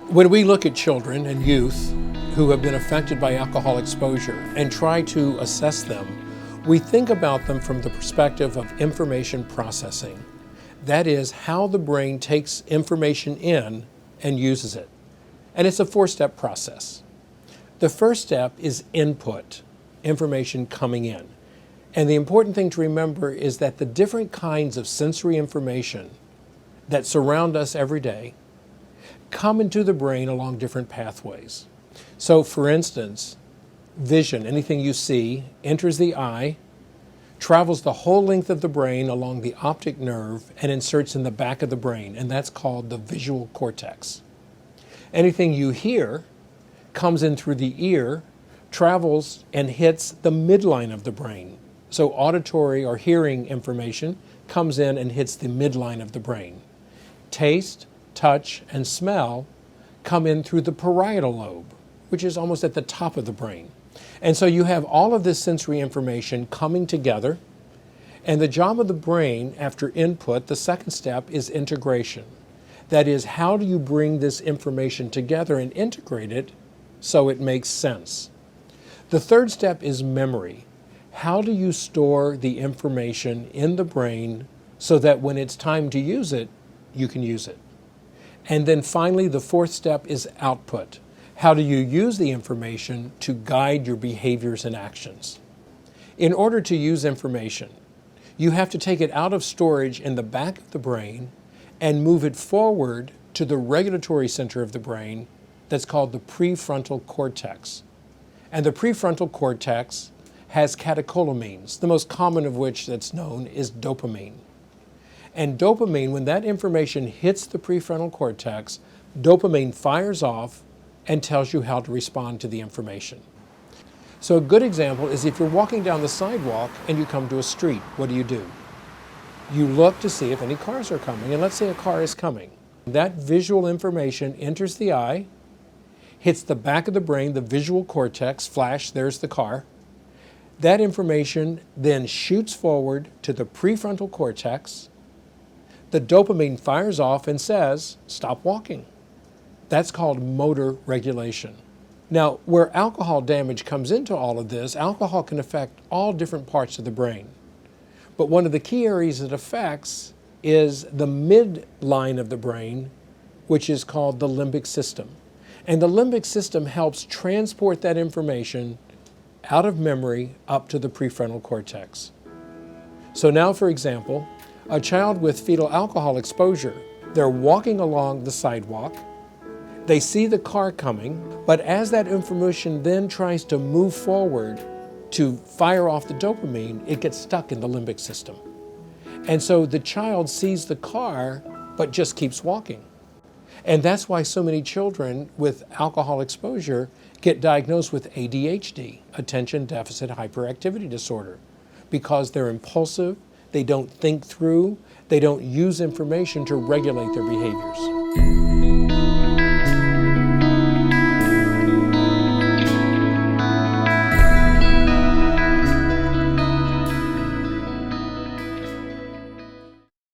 When we look at children and youth who have been affected by alcohol exposure and try to assess them, we think about them from the perspective of information processing. That is how the brain takes information in and uses it. And it's a four-step process. The first step is input, information coming in. And the important thing to remember is that the different kinds of sensory information that surround us every day come into the brain along different pathways. So for instance, vision, anything you see, enters the eye, travels the whole length of the brain along the optic nerve and inserts in the back of the brain, and that's called the visual cortex. Anything you hear comes in through the ear, travels and hits the midline of the brain. So auditory or hearing information comes in and hits the midline of the brain. Taste, touch, and smell come in through the parietal lobe, which is almost at the top of the brain. And so you have all of this sensory information coming together, and the job of the brain after input, the second step, is integration. That is, how do you bring this information together and integrate it so it makes sense? The third step is memory. How do you store the information in the brain so that when it's time to use it, you can use it? And then finally, the fourth step is output. How do you use the information to guide your behaviors and actions? In order to use information, you have to take it out of storage in the back of the brain and move it forward to the regulatory center of the brain that's called the prefrontal cortex. And the prefrontal cortex has catecholamines, the most common of which that's known is dopamine. And dopamine, when that information hits the prefrontal cortex, dopamine fires off and tells you how to respond to the information. So a good example is if you're walking down the sidewalk and you come to a street, what do? You look to see if any cars are coming, and let's say a car is coming. That visual information enters the eye, hits the back of the brain, the visual cortex, flash, there's the car. That information then shoots forward to the prefrontal cortex. The dopamine fires off and says, stop walking. That's called motor regulation. Now, where alcohol damage comes into all of this, alcohol can affect all different parts of the brain. But one of the key areas it affects is the midline of the brain, which is called the limbic system. And the limbic system helps transport that information out of memory up to the prefrontal cortex. So now, for example, a child with fetal alcohol exposure, they're walking along the sidewalk, they see the car coming, but as that information then tries to move forward to fire off the dopamine, it gets stuck in the limbic system. And so the child sees the car, but just keeps walking. And that's why so many children with alcohol exposure get diagnosed with ADHD, attention deficit hyperactivity disorder, because they're impulsive, they don't think through, they don't use information to regulate their behaviors.